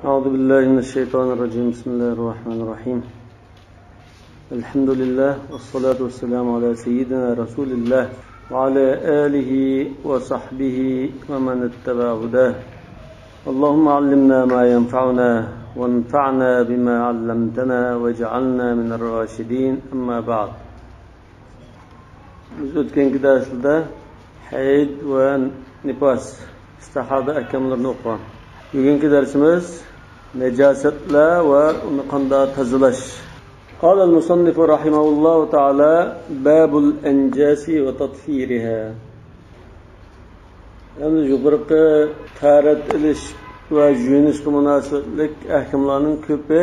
أعوذ بالله من الشيطان الرجيم. بسم الله الرحمن الرحيم. الحمد لله والصلاة والسلام على سيدنا رسول الله وعلى آله وصحبه ومن اتبع هداه. اللهم علمنا ما ينفعنا وانفعنا بما علمتنا واجعلنا من الراشدين. أما بعد. Biz o'tgan darsda hayd va nifos istihada ahkamlarini o'qigan. Bugungi darsimiz najosatlar va uni qanday tozalash. قال المصنف رحمه الله تعالى باب الأنجاس وتطهيرها. Yani yuqorqi tarat ilish va yuyinishga munosabatlik ahkamlarning ko'pi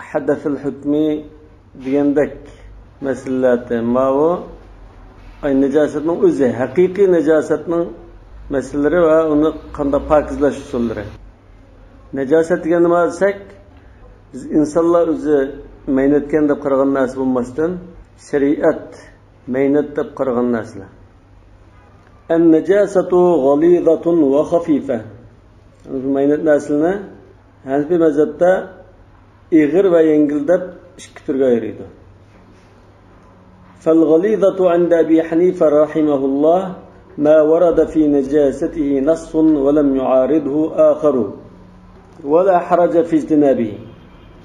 hadathul hukmi degandek masalalardir. Ma'vo ay najosatning o'zi, haqiqiy najosatning masalalari va uni qanday pokizlash usullari. Najosat degan nima desak, biz insonlar o'zi maynatgan deb qaragan narsa bo'lmasdan, shariat maynat deb qaragan narsalar. An-najasatu ghalidhatun va khafifa. Bu maynat narsini Hanafi mazhabda ig'ir va yengil deb ikki turga ayiradi. فالغليظة عند أبي حنيفة رحمه الله ما ورد في نجاسته نص ولم يعارضه آخر ولا حرج في اجتنابه.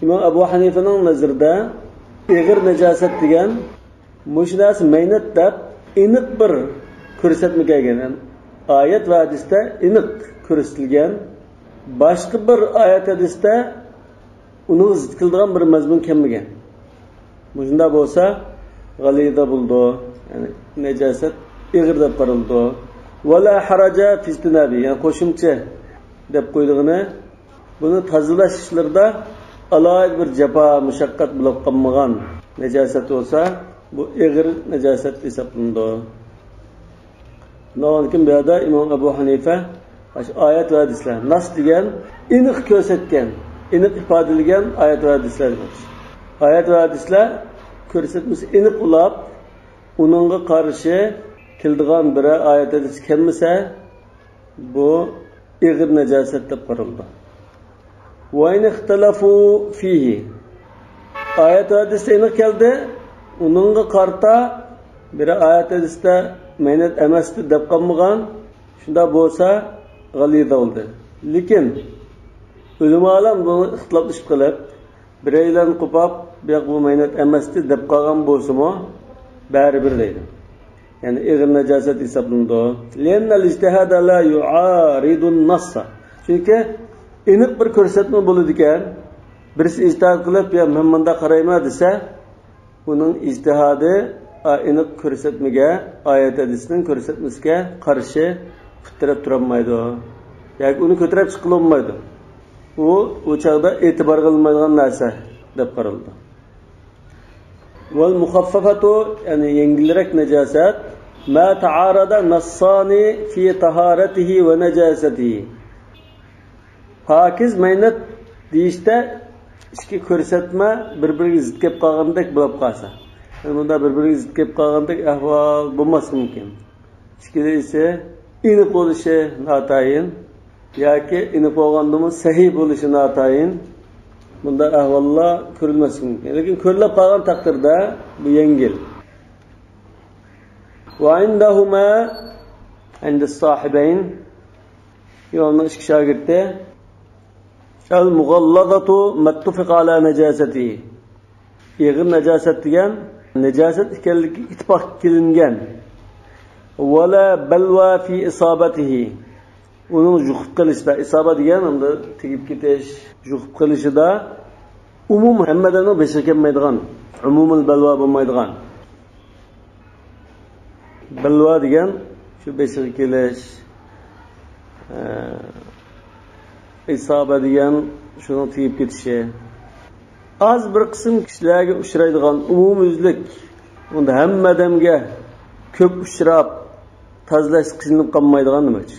İmam Abu Hanifa'nın nazarında ig'ir najosat degan mushnas maynat deb aniq bir ko'rsatmagan. Oyat va hadisda aniq ko'rsatilgan. Boshqa bir oyat hadisda uni zid qiladigan bir mazmun kelmagan. Bunda bo'lsa g'alida bo'ldi, ya'ni najosat ig'ir deb qaraldi. Wala haraja fi istinabi, ya'ni qo'shimcha deb qo'ydig'ini buni tozalash ishlarida alohida bir jafo mushaqqat bo'lib qolmagan najosat bo'lsa, bu ig'ir najosat hisoblanadi. Nonkin bu yerda Imom Abu Hanifa oyat va hadislar nas degan aniq ko'rsatgan, aniq ifodalagan oyat va hadislar bor. Oyat va hadislar ko'rsatmasi aniq ulab, uningga qarshi keladigan bir oyat hadis kelmasa, bu ig'ir najosat deb qaraldi. Va in ixtalafu fihi. Oyat hadisda aniq keldi, uningga qarta bir oyat hadisda maynat emasdi deb qolmagan, shunda bo'lsa g'alida bo'ldi. Lekin ulamolar buni ixtiloflashib qilib, biraylarni qo'pab, bu maynat emasdi deb qolgan bo'lsa-mu, baribir deydi. Ya'ni ig'ir najosat hisoblanadi. Lennal ijtihada la yu'aridun nassa. Chunki aniq bir ko'rsatma bo'ladi ekan, birisi ijtihod qilib, men bunda qarayman desa, uning ijtihodi aniq ko'rsatmaga, oyat hadisning ko'rsatmasiga qarshi fitrab turolmaydi. Yoki uni ko'tarib chiqilmaydi. U o'chaqda e'tibor qilinmaydigan narsa deb qaraldi. Wal mukhaffafatu, ya'ni yengilroq najosat ma ta'arada nassani fi taharatihi va najasatihi. Pakiz maynat deyishda ikki ko'rsatma bir-biriga zid kelib qolgandek bo'lib qolsa, bunda bir-biriga zid kelib qolgandek ahvol bo'lmasligi mumkin. Ikkisi esa aniq bo'lishi notayin yoki aniq bo'lgandimi sahih bo'lishi notayin. Bunda ahvollar ko'rilmasligi mumkin. Lekin ko'rilib qolgan taqdirda bu yengil. Va indahuma inda sohibayn, yo'lning ikki shogirdi al-mughallazatu mattufiq ala najasati. Ig'ir najosat degan najosat ekanligi ittifoq qilingan. Wala balwa fi isabatihi. Uning juqib qilishda, isoba degan unda tegib ketish, juqib qilishida umum hammadan beshi kelmaydigan, umumul balwa bo'lmaydigan. Balwa degan shu beshi kelish, isoba degan shuni tegib ketishi. Az bir qism kishilarga uchraydigan umumiylik, unda hamma odamga ko'p uchrab tozalash qilinib qolmaydigan demakchi.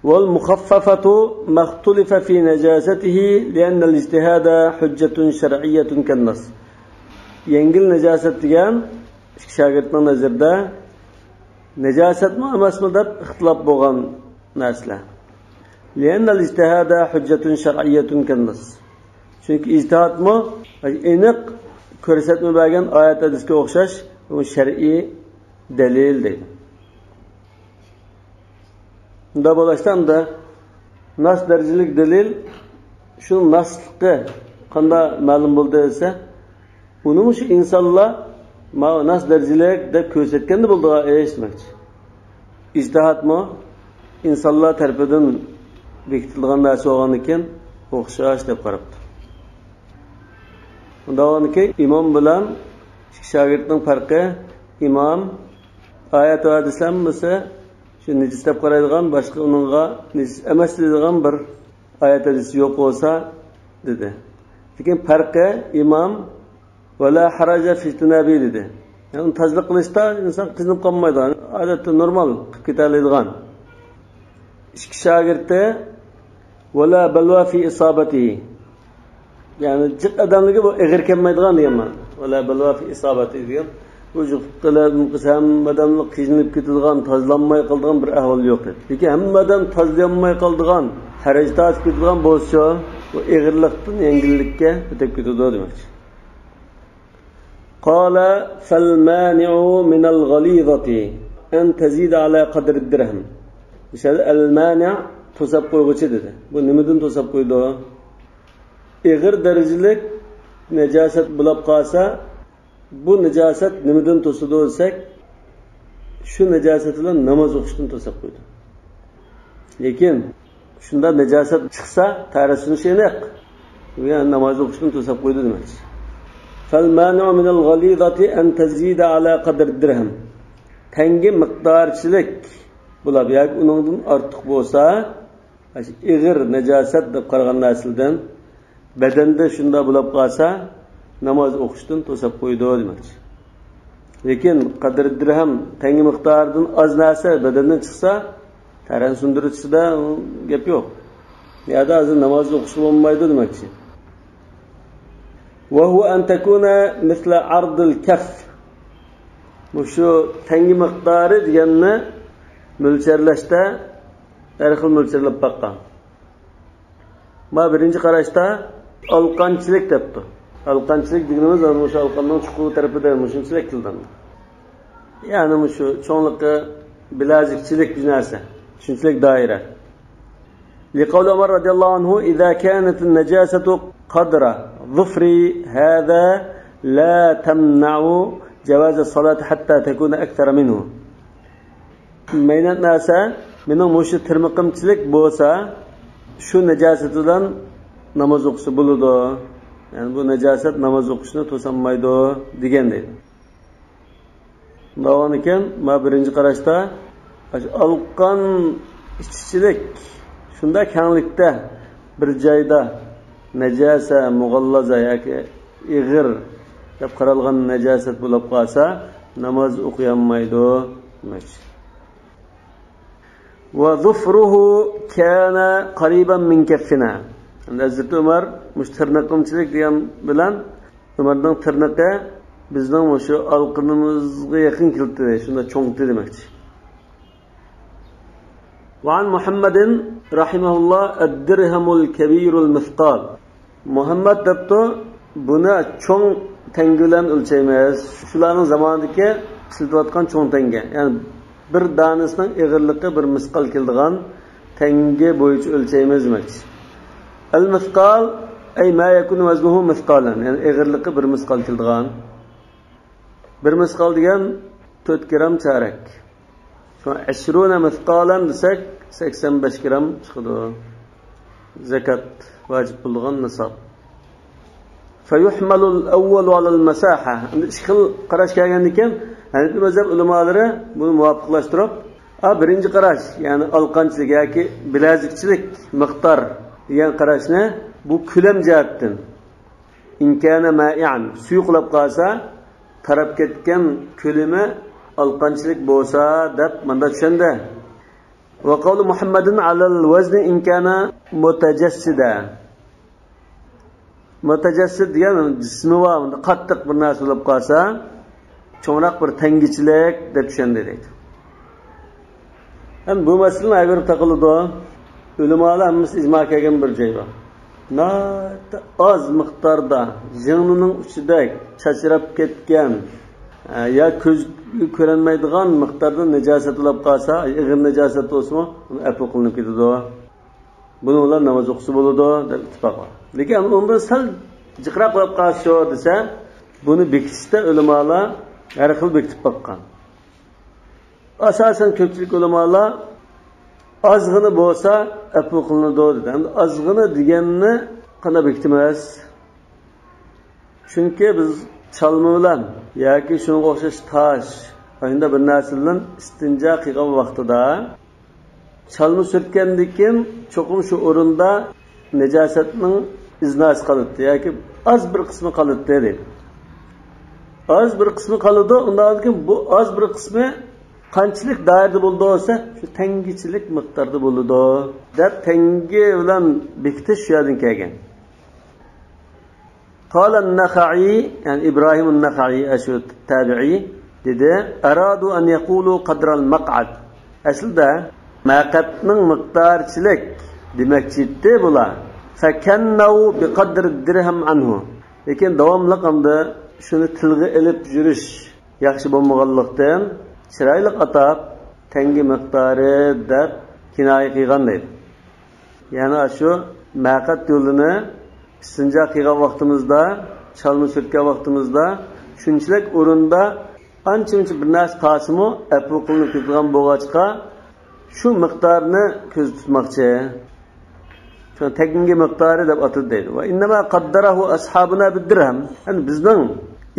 Wal mukhaffafatu maxtulifa fi najasatihi li'anna al-ijtihad hujjatun shar'iyyatun kan-nas. Yengil najosat degan shogirdning nazarida najosatmi emasmi deb ixtilof bo'lgan narsalar. لأن الاجتهاد حجة شرعية كالنص. Çünkü ijtihad mı? Aniq ko'rsatma bergan oyat hadisga o'xshash, bu shar'iy dalil deydi. Bunda bo'lashdan da nas darajalik dalil shu nasliqqa qanday ma'lum bo'ldi desa, uni shu insonlar mana nas darajalik deb ko'rsatganda bo'ldi demoqchi. Ijtihad mı? İnsanlar tarafidan bekitilgan narsa bo'lgan ekan, o'xshash deb qarabdi. Undaqki imom bilan shogirdning farqi, imom oyat va hadislarni shu nejis deb qaraydigan, boshqa uningga nejis emas deydigan bir oyat hadis yo'q bo'lsa dedi. Lekin farqi imom wala haraja fi tunabi dedi. Yani tazliq qilishda inson qizinib qolmaydi. Odatda normal qilib ketadigan. İki şagirde wala balwa fi isabatihi. Yani cid adamligi bu eg'ir kelmaydigan deyman. Wala balwa fi isabatihi degan. Bu juqtilar qisam adamlik qiynalib ketadigan, tozlanmay qoldigan bir ahvol yo'q dedi. Lekin hammadan tozlanmay qoldigan, harajda o'tib ketadigan bo'lsa, bu eg'irlikdan yengillikka o'tib ketadi demoqchi. Qala fal mani'u min al-ghalizati an tazida ala qadri ad-dirham. İşte el-mani' to'sab qo'yg'uchi dedi. Bu nimadan to'sab qo'ydi? Eg'ir darajalik najosat bo'lib qolsa, bu najosat nimadan to'sadi desak, shu najosat bilan namoz o'qishdan to'sab qo'ydi. Lekin shunda najosat chiqsa, tarasini aniq. Yani namoz o'qishdan to'sab qo'ydi demoqchi. Fal-mani'u min al-ghalizati an tazida ala qadri ad-dirham. Tangi miqdorchilik bo'lib, yoki uningdan ortiq bo'lsa, ig'ir najosat deb qaragan narsadan badanda shunda bo'lib qolsa, namoz o'qishdan to'sab qo'ydi demoqchi. Lekin qadr dirham tangi miqdoridan oz narsa badandan chiqsa, taran sundirishida gap yo'q. Yo'da hozir namoz o'qish bo'lmaydi demoqchi. Wa huwa an takuna misla ard al-kaff. Bu shu tangi miqdori deganni mo'lcharlashda har xil mo'lcharlab baqqan. Ma birinchi qarashda alqanchilik debdi. Alqanchilik deganimiz o'sha alqanning chuqur tarafida shunchalik qildan. Ya'ni shu cho'nliqqa bilazikchilik bir narsa. Shunchalik doira. Liqawli Umar radhiyallohu anhu idza kanat an-najasatu qadra dhufri hadha la tamna'u jawaz as-salat hatta takuna akthara minhu. Meynat narsa mening mushu tirmiqimchilik bo'lsa, shu najosatidan namoz o'qisa bo'ladi. Yani bu najosat namoz o'qishni to'sanmaydi degan deydi. Davom ekan, ma birinchi qarashda alqan ichchilik shunda kenglikda bir joyda najosa, mug'allaza yoki ig'ir deb qaralgan najosat bo'lib qolsa, namoz o'qiyanmaydi demoqchi. وظفره كان قريبا من كفنا. Hazrat Umar mushtarnaqimchilik degan bilan Umarning tirnaqi bizning o'sha alqinimizga yaqin keldi, shunda cho'ngdi demoqchi. وعن محمد رحمه الله الدرهم الكبير المثقال. Muhammad debdi, buni cho'ng tanga bilan o'lchaymiz. Shularning zamonidagi ishlatayotgan cho'ng tanga. Ya'ni bir danasining eg'irligi bir misqal keldigan tanga bo'yicha o'lchaymiz demoqchi. Al-misqal ay ma yakun waznuhu misqalan, ya'ni eg'irligi bir misqal keldigan. Bir misqal degan 4 gram charak. Şu 20 misqalan desak 85 gram chiqadi. Zakat vacib bo'lgan nisob. Fayuhmalu al-awwal 'ala al-masaha. Ishqil qarash kelgan ekan, Hanifi mazhab ulamolari buni muvofiqlashtirib, birinchi qarash, ya'ni alqanchilik yoki bilazikchilik miqdor degan qarashni bu ko'lam jihatdan inkana ma'ian suyuqlab qolsa, tarab ketgan ko'lami alqanchilik bo'lsa deb menda tushunda. Va qawlu Muhammadin 'ala al-wazn inkana mutajassida. Mutajassid degan jismi va qattiq bir narsa bo'lib qolsa, cho'nroq bir tangichilik deb tushunadi deydi. Ham bu masalani agar taqiladi, Ulamalar hammasi ijmo qilgan bir joy bor. Az miqdorda jingnining uchida chachrab ketgan ya ko'z ko'rinmaydigan miqdorda najosat bo'lib qolsa, ig'ir najosat bo'lsa, uni afu qilinib ketadi. Buni ular namoz o'qisa bo'ladi deb ittifoq bor. Lekin unda sal jiqrab qolib qolsa desa, buni bekitishda ulamalar har xil bekitib qo'ygan. Asosan ko'pchilik ulamalar azg'ini bo'lsa afu qilinadi dedi. Endi azg'ini deganni qana bekitmas. Chunki biz chalma bilan yoki shunga o'xshash tosh, endi bir narsadan istinjo qilgan vaqtida chalma surtgandan keyin cho'qim shu o'rinda najosatning iznasi qoladi yoki az bir qismi qoladi dedi. Az bir qismi qoladi, undan keyin bu az bir qismi qanchalik doirada bo'ldi olsa, shu tangichilik miqdorda bo'ladi deb tangi bilan bekitish shu yerdan kelgan. قال النخعي يعني إبراهيم النخعي أشو التابعي dedi aradu an yaqulu qadral maq'ad aslida maq'adning miqdorchilik demakchidi bular fakannu biqadri dirham anhu lekin davomli qamda shuni tilga ilib yurish yaxshi bo'lmaganlikdan chiroyli atab tangi miqdori deb kinoya qilgan deydi. Ya'ni shu maq'ad yo'lini istinjo qilgan vaqtimizda, chalma surtgan vaqtimizda shunchalik o'rinda ancha-muncha bir narsa qasimi afu qilinib ketgan bo'lg'achqa shu miqdorni ko'z tutmoqchi. Shu tangi miqdori deb atadi deydi. Va innama qaddarahu ashabuna bid-dirham. Yani bizning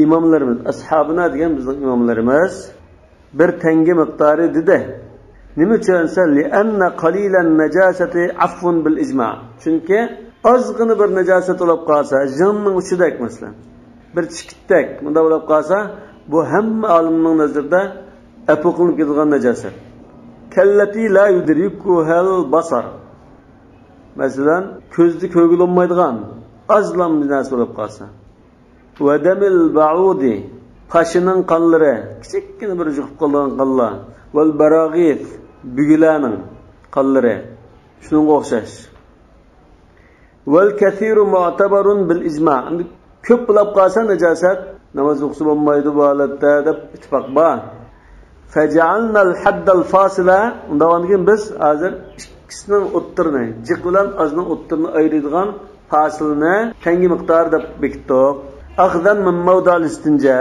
imomlarimiz, ashabuna degan bizning imomlarimiz bir tangi miqdori dedi. Nima uchunsa li'anna qalilan najasati afun bil ijma'. Chunki ozg'ini bir najosat bo'lib qolsa, jinning uchidak masalan, bir chikitdak bunda bo'lib qolsa, bu hamma olimning nazarida afu qilinib ketgan najosat. Kallati la yudrikuhal basar. Masalan, ko'zni ko'rgilolmaydigan azlam narsa bo'lib qolsa. Va damil ba'udi, pashining qonlari, kichikgina bir juqib qolgan qonlar, val barag'if, bugilarning qonlari, shunga o'xshash. Val kathiru mu'tabarun bil ijma'. Ko'p bo'lib qolsa najosat namoz o'qisa bo'lmaydi bu holatda deb ittifoq bor. Faj'alna al-hadd al-fasila. Undan keyin biz hozir ikkisining o'ttirini, jiq bilan azning o'ttirini ayiradigan fasilni tangi miqdor deb bekitdik. Akhdan min mawdal istinja.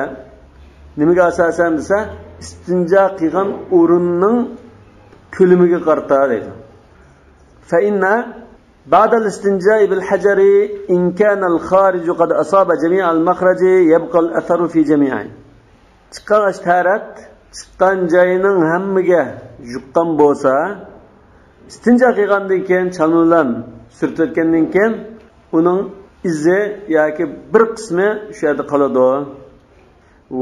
Nimaga asosan desa, istinja qilgan o'rinning ko'lamiga qarata deydi. Fa inna بعد الاستنجاء بالحجر إن كان الخارج قد أصاب جميع المخرج يبقى الأثر في جميعه. Çıkan taharat çıkan joyining hammaga yuqqan bo'lsa, istinja qilgandan keyin chalmalan surtayotgandan keyin uning izi yoki bir qismi shu yerda qoladi.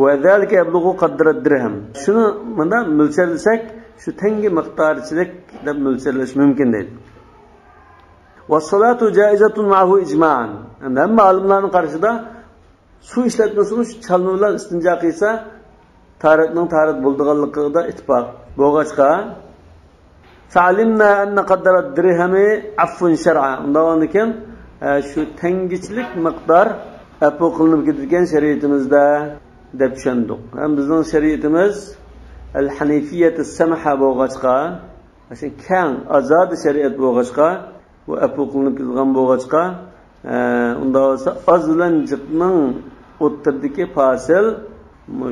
Va zalika yablughu qadra dirham. Shuni bunda mo'ljallasak, shu tangi miqdorchilik deb mo'ljallash mumkin deydi. Vassalatu jaizatun ma'hu ijma'an. Hamma olimlarning qarashida su ishlatmasini shu chalma bilan istinjo qilsa, taharatning taharat bo'lganligida ittifoq bo'lg'achqa fa'alimna anna qadara dirhami affun shar'a. Undan keyin shu tangichilik miqdor afu qilinib ketgan shariatimizda deb tushundik. Ham bizning shariatimiz al-hanifiyat as-samha bo'lg'achqa, o'sha keng azod shariat bo'lg'achqa bu afu qilinib ketgan bo'lg'achqa unda bo'lsa oz bilan jiqning o'ttirdagi fasil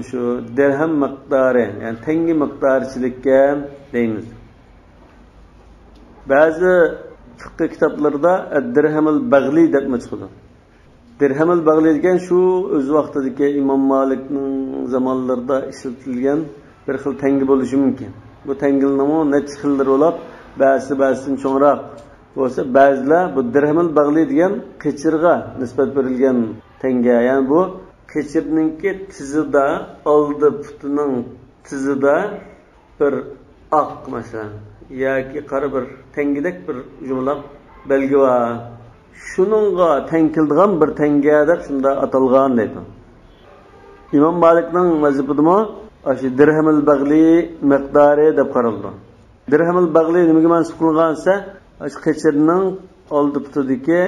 shu dirham miqdori, ya'ni tangi miqdorchilikka deymiz. Ba'zi fiqh kitoblarida ad-dirhamul bag'li deb chiqadi. Dirhamul bag'li degan shu o'z vaqtidagi Imom Malikning zamonlarida ishlatilgan bir xil tangi bo'lishi mumkin. Bu tangining necha xillar bo'lib, ba'zidan cho'ngroq bo'lsa, ba'zilar bu dirhamul bag'li degan qechirga nisbat berilgan tanga. Ya'ni bu qechirningki tizida, oldi putining tizida bir oq masalan yoki qora bir tangidek bir jumlaq belgi va shuningga tankildigan bir tanga deb shunda atalgan deydi. Imom Malikning mazhabida shu dirhamul bag'li miqdori deb qaraldi. Dirhamul bag'li nimaga mansub qilingansa, qechirning oldi putidagi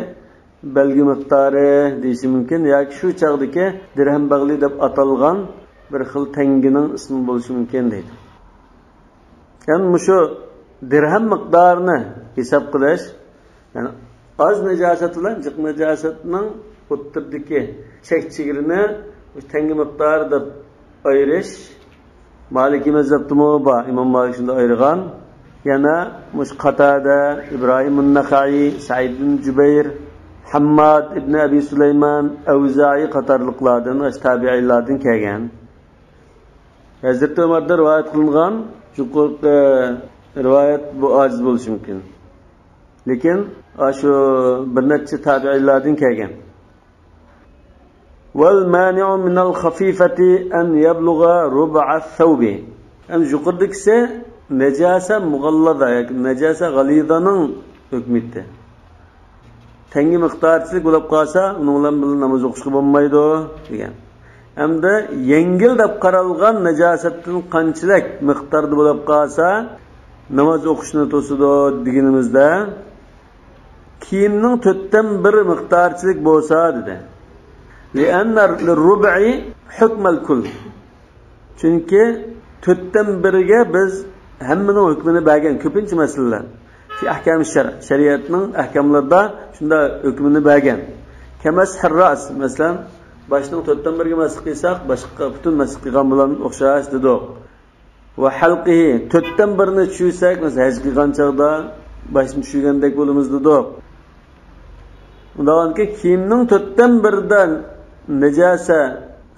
belgi miqdori deyish mumkin yoki shu chog'dagi dirham bag'li deb atalgan bir xil tangining ismi bo'lishi mumkin deydi. Ya'ni shu dirham miqdorini hisob qilish, ya'ni az najosat bilan jiq najosatning o'rtadagi chek-chegirini tangi miqdori deb ayirish Maliki mazhabda bor. Imom Malik shunda ayirgan. Yana mush Qatada, Ibrohim an-Naxai, Sa'id ibn Jubayr, Hammad ibn Abi Sulayman, Avza'i qatorliqlardan va tabi'inlardan kelgan. Hazrat Umardan rivoyat qilingan chuqur rivoyat bu ojiz bo'lishi mumkin. Lekin shu bir necha tabi'inlardan kelgan. والمانع من الخفيفة أن يبلغ ربع الثوب. Yani yukarıdakisi necasa mugallada, necasa galidanın hükmeti. Tengi miqdarchilik bo'lib qolsa, uning bilan namoz o'qishga bo'lmaydi degan. Hamda yengil deb qaralgan najosatning qanchalik miqdorda bo'lib qolsa, namoz o'qishni to'sidi deganimizda, kiyimning 4dan 1 miqdorchilik bo'lsa dedi. لأن للربع حكم الكل. Çünkü 4dan 1'ge biz hemmenin hükmünü bergen köpünçü meseleler. Fi ahkam-ı şeriatının ahkamlarında şunda hükmünü bergen. Kemeshir ras mesela başının 4dan 1'ge mesih qilsak, başqa bütün mesih qilgan bilan o'xshash dedik. Ve halqihi 4dan 1'ni tushirsak, mesela haj qilgan chog'da başni tushirgandek bo'lamiz dedik. Undanki kiyimning 4dan 1dan najasa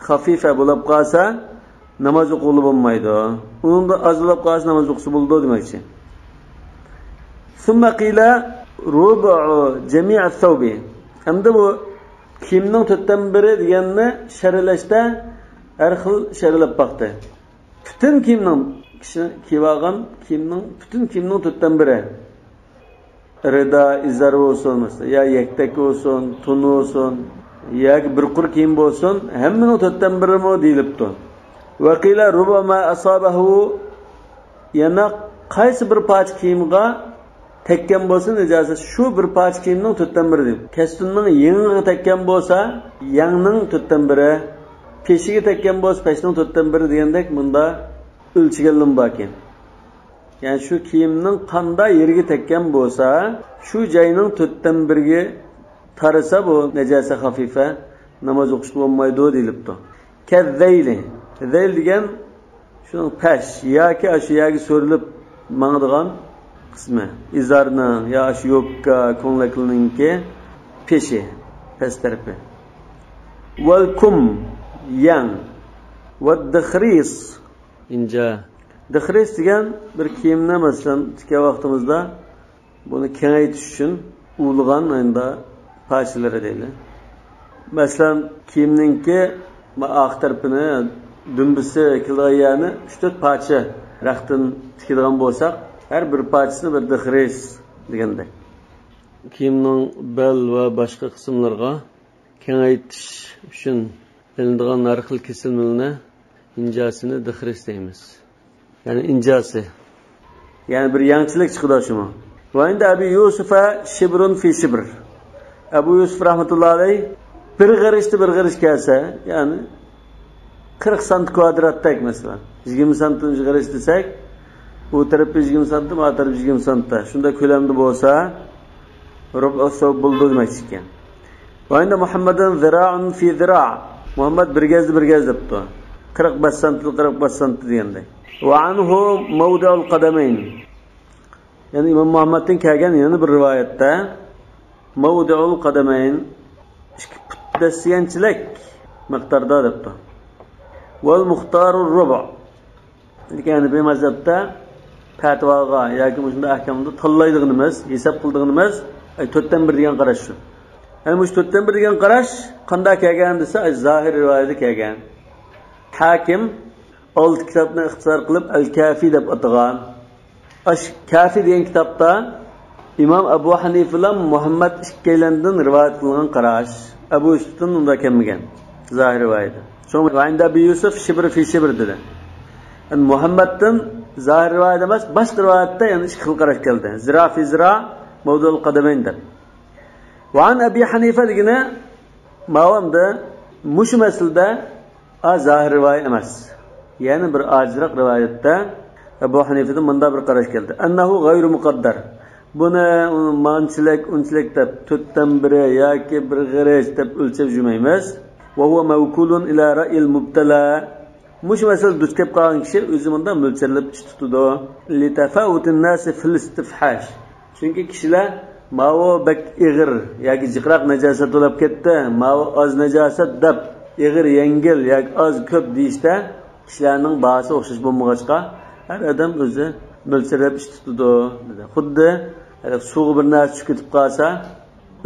xafifa bo'lib qolsa namoz o'qilib bo'lmaydi. Unda azlab qolsa namoz o'qisa bo'ladi demoqchi. Summa qila rubu jami' ath-thawbi. Hamda bu kiyimning 4dan 1 deganni sharhlashda har xil sharhlab baqdi. Bütün kiyimning kiyib olgan kiyimning bütün kiyimning 4dan 1 rida izar olsun mesela ya yektek olsun, tunu olsun ya bir qur kiyim olsun hemmenin 4dan 1 mi deyilibdi. Ve qila rubama asabahu yana qaysi bir parcha kiyimga tekkan bo'lsa najosat shu bir parcha kiyimning 4dan 1 deydi. Kastunning yengiga tekkan bo'lsa yangning 4dan 1, peshiga tekkan bo'lsa peshning 4dan 1 degandek bunda o'lchiganlim bor ekan. Yani şu kiyimning qanday yerga tekkan bo'lsa, shu joyning 4dan 1ga tarasa bu najasa xafifa namoz o'qishga bo'lmaydi deyilibdi. Kazzayli. Zayl degan shuning pash yoki shu yerga so'rilib mangdigan qismi, izarni yo shu yopka ko'nglakliningki peshi, past tarafi. Wal kum yang va dakhris inja. Dakhris degan bir kiyimni masalan tikka vaqtimizda buni kengaytirish uchun u'lg'an endi parchalari deydi. Masalan kiyimningki oq tarafini dumbisi kilg'ayani 3-4 parcha raqtin tikadigan bo'lsak, har bir parchasini bir dakhris deganda. Kiyimning bel va boshqa qismlarga kengaytirish uchun ilinadigan har xil kesilmalarni injasini dakhris deymiz. Yani incası. Yani bir yanlışlık çıkıyor şuna. Ve inde Ebu Yusuf'a şibrun fi şibr. Ebu Yusuf rahmetullahi aleyh bir giriş gelse yani 40 sant kvadrattak mesela. 20 santim giriş desek bu tarafı 20 santim, o tarafı 20 santim. Şunda kölemde olsa rubu sov buldu demek iken. Ve inde Muhammed'in zira'un fi zira'. Muhammed bir gez yaptı. 45 santim 45 santim diyende. وعنه موضع القدمين. Yani İmam Muhammed'in kelgan yana bir rivayette mavdu'ul qadamayn putdasiyanchilik miqdorda debdi. Wal muxtarur rubu'. Yani bu mazhabda fatvoga yoki shunday ahkamda tanlaydiganimiz, hisob qildiganimiz 4dan 1 degan qarash shu. Yani bu 4dan 1 degan qarash qanday kelgan desa, zohir rivoyatda kelgan. Hakim old kitobni ixtisor qilib Al-Kafi deb atagan. Kafi degan kitobda İmam Abu Hanifa bilan Muhammad ikkalandan rivoyat qilingan qarash. Abu Yusufdan unda kelmagan. Zohir rivoyat. So'ng Vanda Abu Yusuf shibr fi shibr dedi. Muhammaddan zohir rivoyat emas, boshqa rivoyatda yana ikki xil qarash keldi. Zira fi zira mavdul qadamayn deb. Va an Abi Hanifa degina ma'lumda mush masalda zahir rivoyat emas. Ya'ni bir ajriq rivoyatda Abu Hanifadan bunda bir qarash keldi. Annahu g'ayru muqaddar. Buni manchilik, unchilik deb 4dan biri yoki bir g'iraj deb o'lchab yurmaymiz. Va huwa mawkulun ila ra'il mubtala. Mush masal duch kelib qolgan kishi o'zi bundan mo'lchallab ish tutadi. Li tafawutin nas fil istifhash. Chunki kishilar ma'vo bak ig'ir yoki jiqroq najosat bo'lib ketdi, ma'vo oz najosat deb ig'ir yengil yoki oz ko'p deyishda kishilarning bahsi o'xshash bo'lmag'achqa har odam o'zi mo'lchallab ish tutadi. Xuddi suv bir narsa tushib ketib qolsa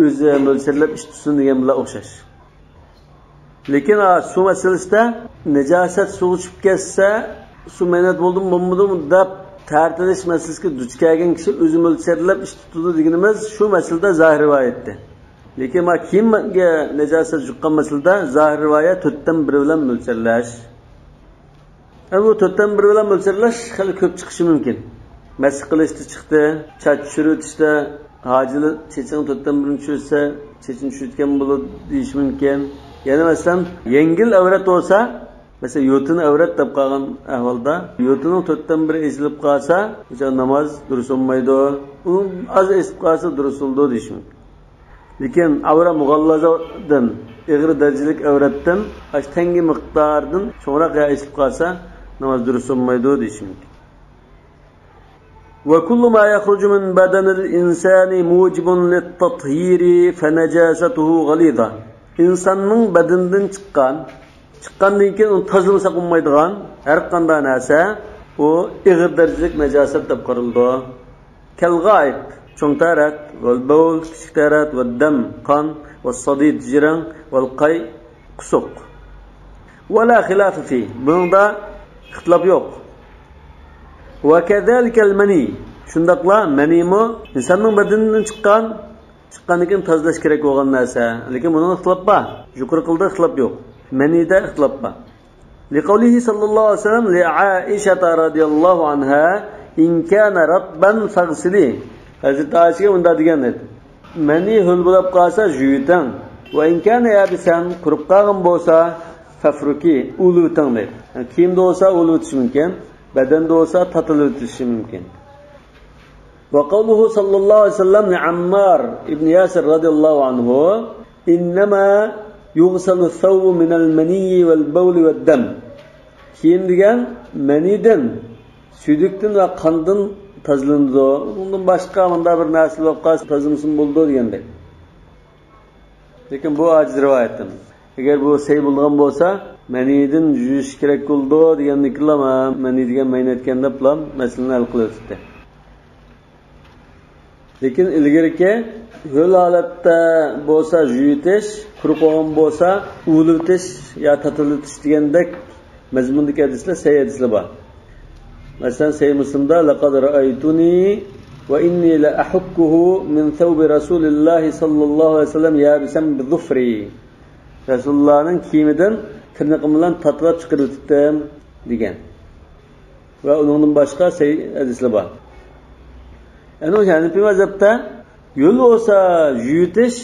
o'zi mo'lchallab ish tutsin degan bilan o'xshash. Lekin suv masalasida najosat suv tushib ketsa, suv mehnat bo'ldim deb tartilish masalasiga duch kelgan kishi o'zi mo'lchallab ish tutadi deganimiz shu masalada zahir rivoyatda. Lekin kiyimga najosat yuqqan masalada zahir rivoyat 4dan 1 bilan mo'lchallash. Bu 4dan 1 bilan mo'lchallash xil ko'p chiqishi mumkin. Masx qilishda chiqdi, chat tushirishda hojili chechini 4dan 1 tushirsa, chechin tushirgan bo'ladi deyish mumkin. Yana masalan, yengil avrat bo'lsa, mesela yotini avrat deb qolgan ahvolda, yotining 4dan 1 ezilib qolsa, o'sha namoz durust bo'lmaydi. U az ezib qolsa durust bo'ldi deyish mumkin. Lekin avra mug'allazadan, ig'ir darajalik avratdan, tangi miqdordan cho'ngroq ezib qolsa, namoz durust bo'lmaydi deyish mumkin. وكل ما يخرج من بدن الإنسان موجب للتطهير فنجاسته غليظة. İnsanның badanidan chiqqandan keyin uni tozalasa bo'lmaydigan har qanday narsa u ig'ir darajalik najosat deb qaraldi. Kal-g'aib, cho'ng tarat, val bawl, kichik tarat, va dam, qon, va sadid, jirang, val qay, qusuq. Wala xilaf fi. Bunda ixtilof yo'q. Va kadhalika al-mani. Shundaqla manimi insonning badanidan chiqqandan keyin tozalash kerak bo'lgan narsa. Lekin buning ixtilof bor. Yuqori qildi ixtilof yo'q. Manida ixtilof bor. Liqawlihi sallallohu alayhi vasallam li Aisha radhiyallohu anha in kana ratban faghsili. Hazrat Aishaga unda degan edi. Mani hul bo'lib qolsa yuyiting. Va in kana yabisan qurib qolgan bo'lsa fafruki uluting dedi. Kiyimda bo'lsa ulutish mumkin, badanda bo'lsa tatilitish mumkin. وقوله صلى الله عليه وسلم لعمار ابن ياسر رضي الله عنه إنما يغسل الثوب من المني والبول والدم. Kiyim degan manidan, suydiqdan va qondan tozalandi. Undan boshqa bunda bir narsa bo'lib qolsa tozalmasin bo'ldi degandek. Lekin bu ajiz rivoyatdan. Agar bu sahih bo'lgan bo'lsa, manidan yuvish kerak bo'ldi degandiklama, mani degan maynatganda bilan masalani hal qilibdi. Lekin ilgirki yo'l holatda bo'lsa yuyitish, quruq bo'lgan bo'lsa ulitish yo tatilitish degandek mazmundagi hadislar sahih hadislar bor. Masalan Sahih Muslimda laqad ra'aytuni va inni la ahukkuhu min thawbi Rasulillah sallallohu alayhi vasallam yabisan bi-dhufri. Rasulullohning kiyimidan tirnaqim bilan tatlab chiqarib o'tdim degan. Va uningdan boshqa sahih hadislar bor. Yani o Hanifi mazhabda yo'l bo'lsa yuyitish,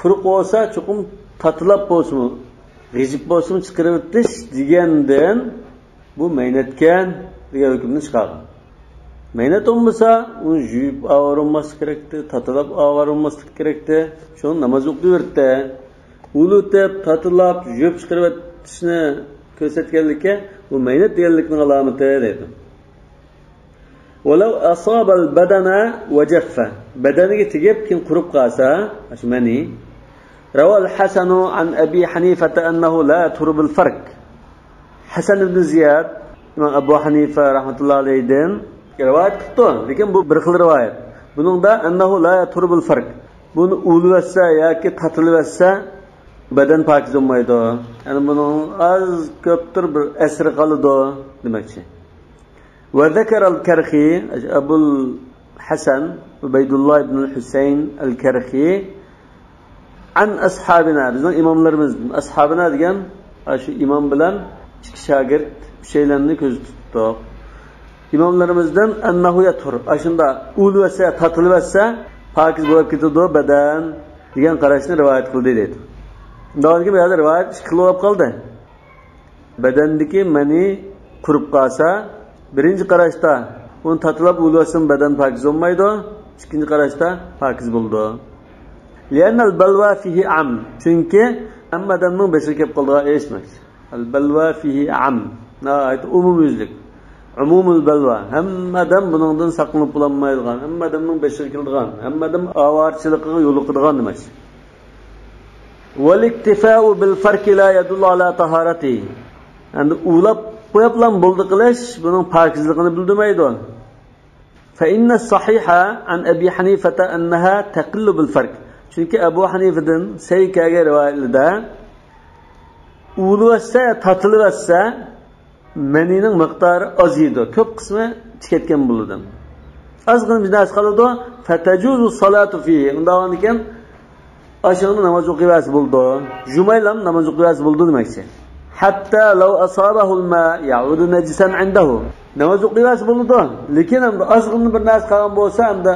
quruq bo'lsa cho'qim tatilab bo'lsin, g'ijib bo'lsin chiqarib o'tish degandan bu maynatgan degan hukmni chiqargan. Maynat bo'lmasa, uni yuyib avvarilmas kerakdi, tatilab avvarilmaslik kerakdi. Shuni namoz o'qiyverdi. Ulutib, tatilab, yuyib chiqarib o'tishni ko'rsatganlikka bu maynat deganlikning alomati dedi. ولو أصاب البدن وجفه بدنه تجيب كن قرب قاسا أشمني روى الحسن عن أبي حنيفة أنه لا ترب الفرق. حسن بن زياد من أبو حنيفة رحمة الله عليه دين رواية كتون لكن بو برخل رواية bunun da ennehu la yaturbul fark. Bunu uluvetse ya ki tatılıvetse beden pakiz olmaydı. Yani bunun az köptür bir esri kalıdı demekçi. Ve zekerel kerhi Ebul Hasan Ubeydullah ibn Hüseyin el-Kerhi an ashabina, bizden imamlarımızdan ashabina degen şu imam bilen iki şagirt şeylerini göz tuttuk. İmamlarımızdan ennehu yatur. Aşında uluvetse tatılıvetse pakiz bo'lib ketadi badan degan qarashni rivoyat qildi dedi. Davomga bu yerda rivoyat qilib qoldi. Badandagi mani qurib qolsa, birinchi qarashda uni tatlab o'lsin badan pakiz bo'lmaydi, ikkinchi qarashda pakiz bo'ldi. Li'annal balwa fihi am. Chunki hammadanning beshir kelib qoldigan emas. Al balwa fihi am. Nayt umumiylik. Umumul balwa. Hammadan buningdan saqlanib bo'lmaydigan, hammadanning beshir keldigan, hammadan avarchilikqa yo'l qo'ydigan emas. Wal iktifa'u bil farqi la yadullu ala taharati. Endi ulab qo'yiblan bo'ldi qilish buning pokizligini bildirmaydi. Fa inna sahiha an Abi Hanifata annaha taqillu bil farq. Chunki Abu Hanifadan Saykaga rivoyatida ulvassa tatilvassa manining miqdori oz edi, ko'p qismi ketgan bo'ldi. Ozgina biznes qiladi, fatajuzu salatu fihi. Undan ekan ashuni namoz o'qiyasi bo'ldi. Jumaylam namoz o'qiyasi bo'ldi demakchi. Hatta law asabahu al-ma ya'udu najisan 'indahu. Namoz o'qiyasi bo'ldi, lekin ham ozgina bir narsa qolgan bo'lsa, hamda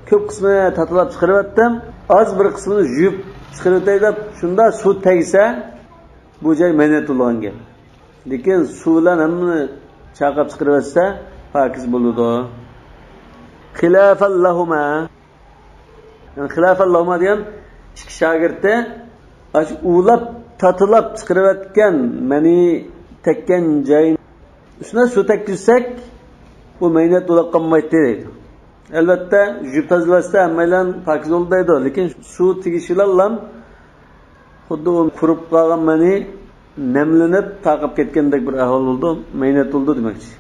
ko'p qismini tatilab chiqaribdim. Az bir qismini yuvib chiqaribday deb shunda suv tegsa bu joy manatulganga. Lekin suv bilan hammani chaqab chiqaribsa pakiz bo'ladi. Xilafal lahuma. Yani xilafal lahuma degan ikki shogirdda ash ulab tatilab chiqarayotgan mani tekkan joyin shuna suv tekkizsak bu maynat bo'lib qolmaydi deydi. Albatta yuvib tozalashda hammalar pakiz bo'lmaydi, lekin suv tegishilar xuddi qurib qolgan mani namlanib taqib ketgandek bir ahvol bo'ldi, maynat bo'ldi demakchi.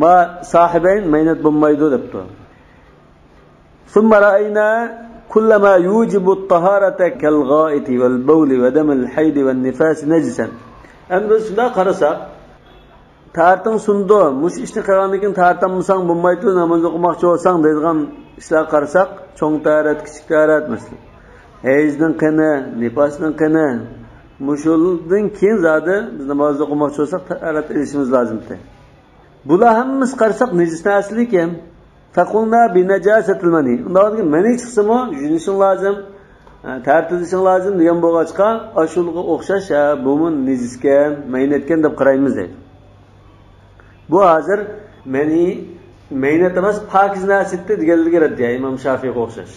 Ma sahibayn maynat bo'lmaydi debdi. Thumma ra'ayna kullama yujibu at-taharata kal-gha'iti wal-bawli wa dam al-hayd wan-nifas najisan. Endi shunda qarasak, tartin sundo, mush ishni qilgandan tartanmasang bo'lmaydi, namoz o'qimoqchi bo'lsang deydigan ishlar qarasak, cho'ng tarat, kichik tarat masalan. Hayzning qani, nifasning qani, mushuldan keyin zodi biz namoz o'qimoqchi bo'lsak tarat edishimiz lozimdi. Bular hammasi qarasak najisni asli ekan. Faqulna bi najasatil mani. Undan mani chiqsa-mo, yunishing lozim, tartizishing lozim degan bo'lg'achqa, ashulga o'xshash, bu najiskan, maynatgan deb qaraymiz deydi. Bu hozir mani maynat emas, pokiz narsadir deganlarga raddiya Imom Shafiyga o'xshash.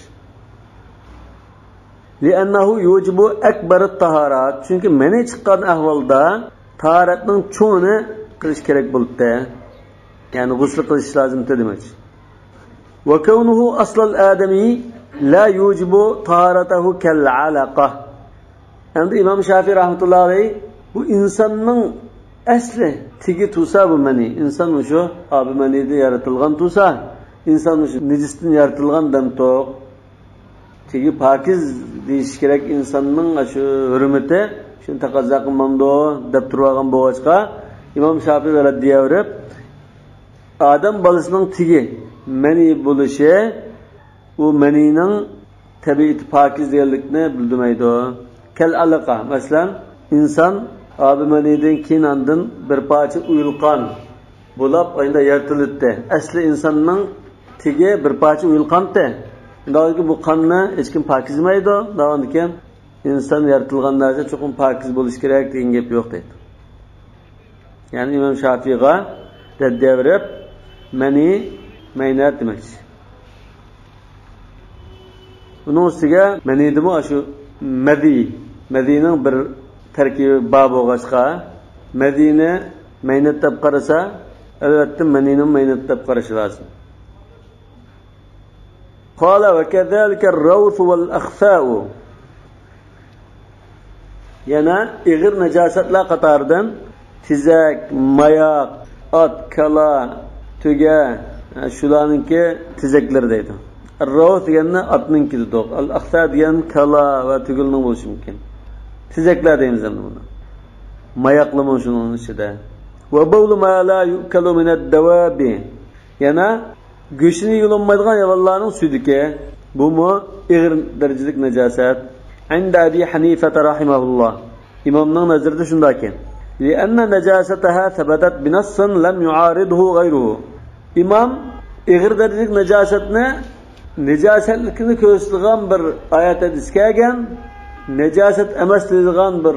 Li'annahu yujibu akbar at-taharat. Chunki mani chiqqan ahvolda taharatning cho'ni qilish kerak bo'ldi. Ya'ni g'usl qilish lozim demak. Wa kawnuhu asl al-adami la yujibu taharatahu kal-alaqa. Endi Imom Shafiy rahmatullohi alayhi bu insonning asli tigi tusa bu mani. İnsan shu abi manida yaratilgan tusa, inson shu nejisdan yaratilgan damtoq. Tigi pokiz deyish kerak insonning shu hurmati, shuni taqozo qilmamdo deb turgan bo'g'achqa Imom Shafiy raddiya berib, odam bolasining tigi mani bo'lishi u manining tabiati pokiz deganlikni bildirmaydi. Kal alaqa, masalan, inson abi manidan keyin andin bir parcha uyulqon bo'lib oyda yaratildi. Asli insonning tigi bir parcha uyulqonda. Undan bu qonni hech kim pokizmaydi. Undan keyin inson yaratilgan narsa cho'qim pokiz bo'lish kerak degan gap yo'q deydi. Ya'ni Imom Shafiyga raddiya berib, mani maynat demakchi. Buning ustiga manidimi shu madining bir tarkibi bor bo'lg'achqa, madina maynat deb qarasa, albatta manini maynat deb qarash lozim. Qala va kadhalika ar-rawth wal-akhfa'u. Yana ig'ir najosatlar qatoridan tizak, mayoq, ot, kala, tuga, shularningki tizaklar deydi. Ar-rawth degani otninki dedi. Al-akhfa degan kala va tugilning bo'lishi mumkin. Tizaklar deymiz endi buni. Mayoqlimi shuning ichida. Va bawlu ma la yukalu min ad-dawabi. Yana go'shini yulunmaydigan hayvonlarning sudiki. Bu mu ig'ir darajalik najosat. Inda Abi Hanifa rahimahulloh. Imomning nazarida shunday ekan. Li'anna najasataha thabatat binassan lam yu'aridhu ghayruhu. Imom ig'ir darajalik najosatni najosatlikni ko'rsatgan bir oyat hadis kelgan, najosat emas deyilgan bir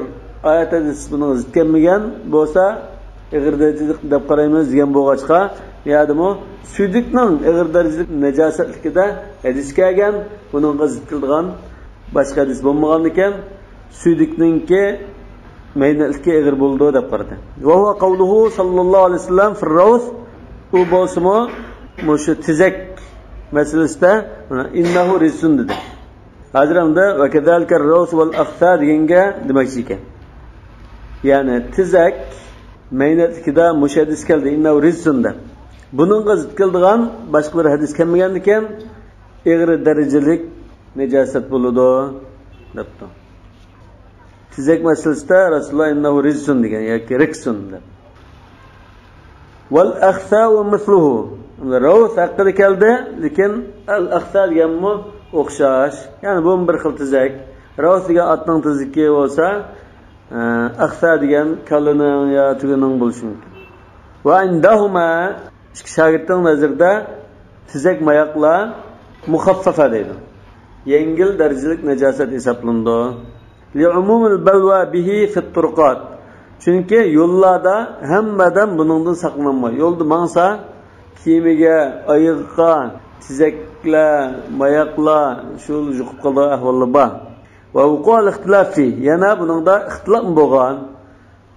oyat hadis buni zid kelmagan bo'lsa, ig'ir darajalik deb qaraymiz degan bo'lg'achqa, ya'ni suydikning ig'ir darajalik najosatlikida hadis kelgan, buning zid qilgan boshqa hadis bo'lmagan ekan, suydikninki maynatlikka ig'ir bo'ldi deb qaradi. Va huwa qawluhu sallallohu alayhi vasallam fi rawth, u bo'lsa-mu shu tizak masalasida innahu rizsun dedi. Hozir hamda va kadalika rawth wal akhsa deganga demoqchi ekan. Ya'ni tizak maynatlikda mushadis keldi innahu rizsun deb. Buningga zid qildigan boshqa bir hadis kelmagan ekan, ig'ir darajalik najosat bo'ladi debdi. Tizak masalasida Rasululloh innahu rizsun degan yoki riksun deb. Wal akhsa wa mithluhu. Rawth haqida keldi, lekin al akhsa deganmi o'xshash. Ya'ni bu bir xil tizak. Rawth degan otning tiziki bo'lsa, akhsa degan kalining yo tugining bo'lishi mumkin. Va indahuma ikki shogirdning nazarida tizak mayoqlar mukhaffafa deydi. Yengil darajalik najosat hisoblandi. Li'umumil balwa bihi fit turqat. Chunki yo'llarda hammadan buningdan saqlanma. Yo'lda mangsa kiyimiga, oyoqqa tizaklar, mayoqlar shu yuqib qolgan ahvollar bor. Va uqul ixtilafi, yana buningda ixtilof bo'lgan.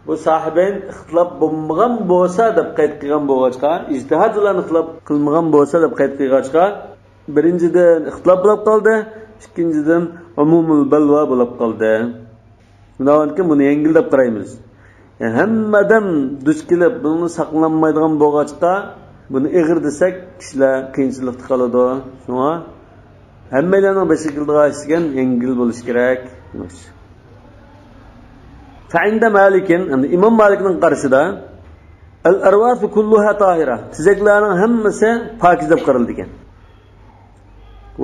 Bu sahibain ixtilof bo'lmagan bo'lsa deb qayd qilgan bo'lg'achqa, ijtihod bilan ixtilof qilmagan bo'lsa deb qayd qilg'achqa, birinchidan ixtilof bo'lib qoldi, ikkinchidan umumul balwa bo'lib qoldi. Bundan keyin buni yengil deb qaraymiz. Yani hammadan duch kelib, buni saqlanmaydigan bo'lg'achqa, buni ig'ir desak, kishilar qiyinchilikda qoladi. Shunga hammalarning bashi qildigan yengil bo'lish kerak. Fa'inda Malikin, Imom Malikning qarashida al-arwat kulluha tahira. Tizaklarning hammasi pokiz deb qaraldi ekan.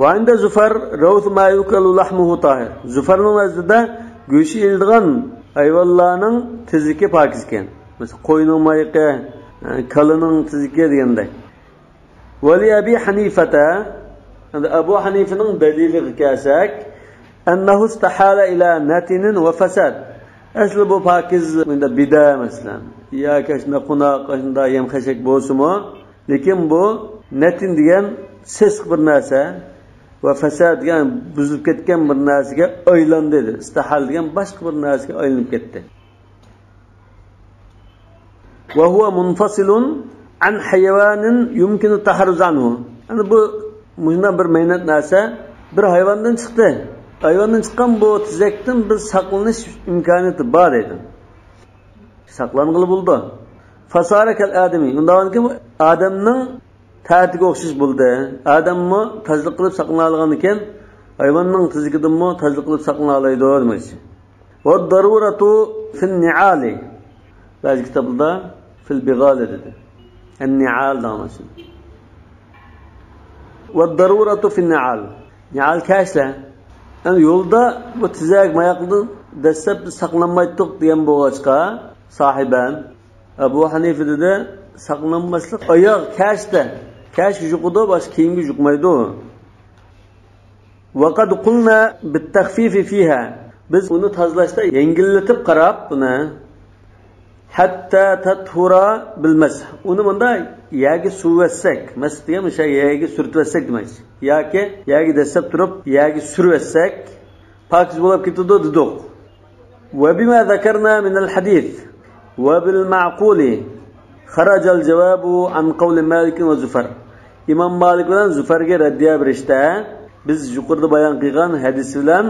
Va inda Zufar rawth ma yukalu lahmuhu tahir. Zufarning nazdida go'shi yildigan hayvonlarning tiziki pokiz ekan. Masalan, qo'yning mayiqi, kalining tiziki degandek. Va li Abi Hanifata, Abu Hanifaning daliliga kelsak, annahu istahala ila natinin wa fasad. Asli bu pokiz bunda bida masalan, yoki shunda qunoq, shunda yem xashak bo'lsa-mu, lekin bu natin degan sesq bir narsa va fasad degan buzilib ketgan bir narsaga aylandi dedi. Istahal degan boshqa bir narsaga aylanib ketdi. Va huwa munfasilun an hayawanin yumkinu taharruz anhu. Ana bu mujna bir maynat narsa bir hayvondan chiqdi. Hayvondan chiqqan bu tizakdan bir saqlanish imkoniyati bor edi. Saqlanqili bo'ldi. Fasarakal adami. Undan keyin odamning ta'tiga o'xshash bo'ldi. Odammi tazliq qilib saqlana olgan ekan, hayvonning tizikidanmi tazliq qilib saqlana oladi demoqchi. Va daruratu fil ni'ali. Ba'zi kitoblarda fil bigal dedi. An-ni'al demoqchi. Va daruratu fil ni'al. Ni'al kashla. Yani yo'lda bu tizak mayoqni dastlab saqlanmaydiq degan bo'lg'achqa, sahiban Abu Hanifa dedi, saqlanmaslik oyoq kashda, kash yuqudi, boshqa kiyimga yuqmaydi. Va qad qulna bit-takhfif fiha. Biz uni tozalashda yengillatib qarab buni hatta tathura bil mash. Uni bunda yagi suvvatsak, mas degan o'sha yagi surtvatsak demak. Yoki yagi dastlab turib, yagi survatsak pokiz bo'lib ketadi dedik. Va bima zakarna min al-hadith va bil ma'quli kharaja al-jawabu an qawli Malik va Zufar. Imom Malik bilan Zufarga raddiya berishda biz yuqorida bayon qilgan hadis bilan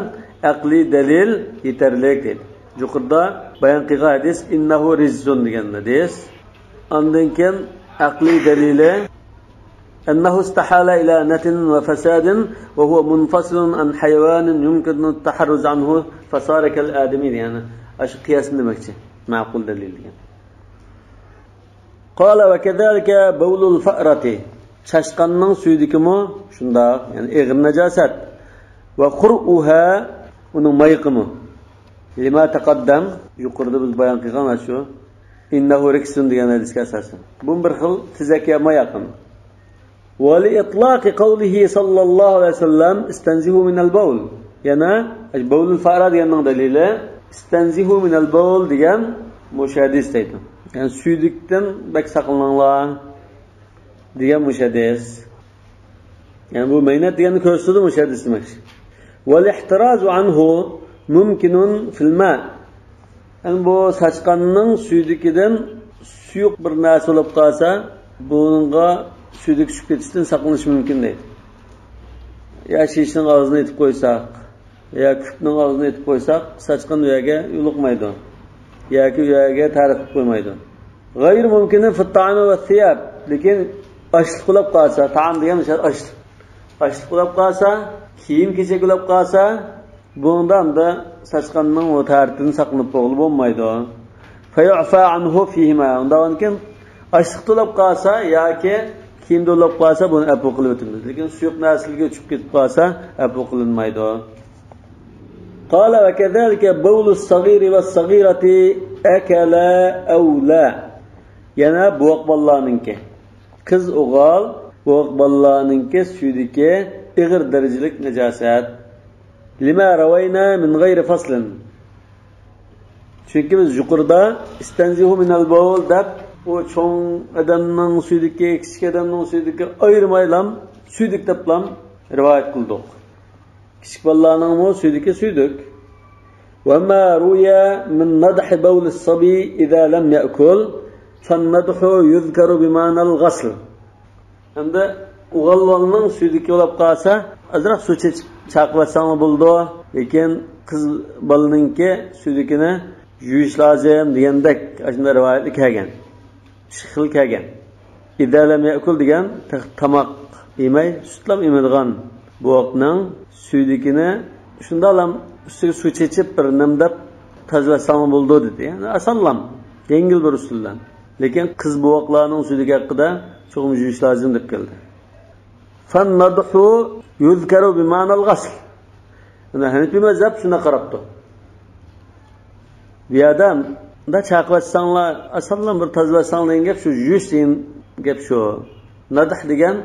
aqli dalil yetarli dedi. Yuqorida bayon qilgan hadis innahu rizun degan hadis. Ondan keyin aqli dalili annahu istahala ila natin wa fasadin wa huwa munfasilun an hayawanin yumkinu at-taharruz anhu fasara kal adami, yani ash qiyas demakchi. Ma'qul dalil degan. Qala va kadalika bawlul fa'rati. Chashqanning suyudikimi shunda, ya'ni ig'ir najosat. Va qur'uha, uning mayqimi. Lima taqaddam, yuqorida biz bayon qilgan shu innahu riksun degan hadisga asosan. Bu bir xil tizakka yaqin. وَلِإِطْلَاقِ قَوْلِهِ صَلَّى اللّٰهُ عَلَيْهِ وَسَلَّمْ اِسْتَنْزِهُ مِنَ الْبَوْلِ yana bavlul fara deganning dalili istanzihu minal bawl degan o'sha hadis deydi. Yani suyudikdan bak saqlaninglar degan o'sha hadis. Yani bu meynat deganni ko'rsatdi o'sha hadis demak. Wal ihtirazu anhu mumkinun fil ma. Yani bu saçqanning suyudikidan suyuq bir narsa bo'lib qolsa, bunga suyudik tushib ketishdan saqlanish mumkin deydi. Ya shishning og'zini etib qo'ysak, ya küpning og'zini etib qo'ysak, saçqan u yerga yo'liqmaydi. Yoki u yerga tarif qo'ymaydi. G'ayr mumkini fi at-ta'am va thiyab. Lekin ochlik qilib qolsa, ta'am degan ochlik. Ochlik qilib qolsa, kiyim-kechak qilib qolsa, bundan da saçqanning o tarifini saqlanib qo'yilib bo'lmaydi. Fa yu'fa anhu fihima. Undan keyin ochlik qilib qolsa yoki kiyim dolab qolsa buni apu qilib o'tamiz. Lekin suyuq narsalarga tushib ketib qolsa apu qilinmaydi. Qala va kadhalika bawlu as-saghiri was-saghirati akala aw la. Yana buvoq bolalarninki. Qiz o'g'il buvoq bolalarninki suyudiki ig'ir darajalik najosat. Lima rawayna min g'ayri faslin. Chunki biz yuqorida istanzihu min al-bawl deb o çoğun adamның suyudiki, kichik adamның suyudiki ayırmaylam, suyudik deplam rivayet kıldık. Kichik balalarning mo suyudiki suyudik. Ve ma ruya min nadh bawl as-sabi idha lam ya'kul, fan-nadhu yuzkaru bimanal ghasl. Endi o'g'ilning suyudiki bo'lib qolsa, azroq suv chaqvatsan bo'ldi, lekin qiz balaninki suyudikini yuvish lozim degandek ashunday rivoyat kelgan. Şıxıl kelgan. İdalam yakul degan tamoq yemay, sutlam yemaydigan buvoqning suyudikini shunda ham ustiga suv chechib bir nimdab tozalasan bo'ldi dedi. Yani asallam, yengil bir usuldan. Lekin qiz buvoqlarning suyudiki haqida cho'qim yuvish lozim deb keldi. Fan nadhu yuzkaru bi ma'nal ghasl. Ana Hanifi mazhab shuna qarabdi. Bir adam da chaqvatsanlar, asallam bir tozalasanlar degan gap shu yuvish degan gap shu. Nadh degan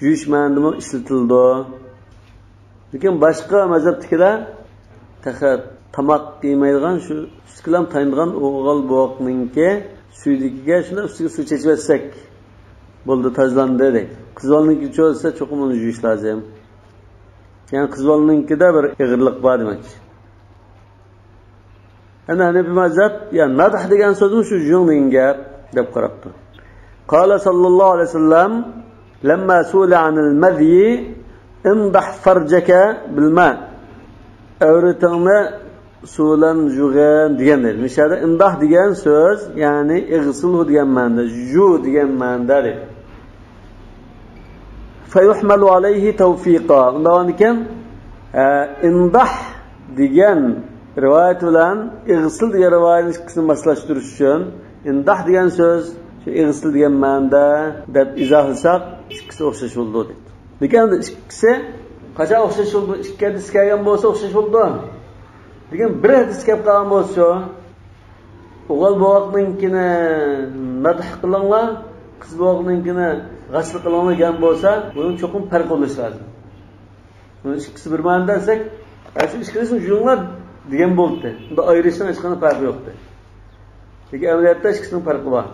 yuvish ma'nida ishlatildi. Lekin boshqa mazhabdagilar tamoq yemaydigan shu ustilam tayingan o'g'il buvoqningki suyudikiga shuni ustiga suv chechib etsak bo'ldi, tozalandi deydi. Qiz bolaninki cho'lsa cho'qim uni yuvish lozim. Yani qiz bolaninkida bir ig'irlik bor demak. Ana Hanifi mazhab ya nadh degan so'zmi shu jung degan gap deb qarabdi. Qala sallallohu alayhi vasallam lamma su'ila anil madhi imdah farjaka bil ma. Avratini suvlan jug'an deganlar. Mishada imdah degan so'z, ya'ni ig'silhu degan ma'noda, ju degan ma'noda. Fa yuhmalu alayhi tawfiqa. Undan keyin imdah degan rivoyat bilan ig'sil degan rivoyatni ikkisini maslashtirish uchun indah degan so'z shu ig'sil degan ma'noda deb izohlasak ikkisi o'xshash bo'ldi dedi. Lekin ikkisi qachon o'xshash bo'ldi? Ikki hadis kelgan bo'lsa o'xshash bo'ldi. Lekin bir hadis kelib qolgan bo'lsa, o'g'il buvoqninkini madh qilinglar, qiz buvoqninkini g'asl qilinglar degan bo'lsa, buning cho'qim farq bo'lishi lozim. Buni ikkisi bir ma'noda desak, shu ikkisini jumlar degan bo'ldi. Bunda ayrishning hech qanday farqi yo'qdi. Lekin amaliyotda ikkisining farqi bor.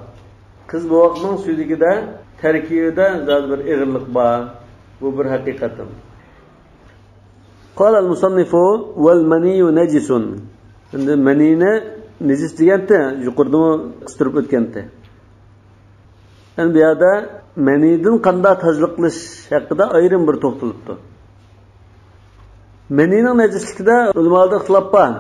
Qiz buvoqning suyudikida tarkibida zot bir ig'irlik bor. Bu bir haqiqat. Qala al-musannifu wal maniyu najisun. Endi manini najis deganda yuqorida qistirib o'tganda. Endi bu yerda manidin qanday tozalik qilish haqida ayrim bir to'xtalibdi. Manining najisligida ulamolarda ixtilof bor.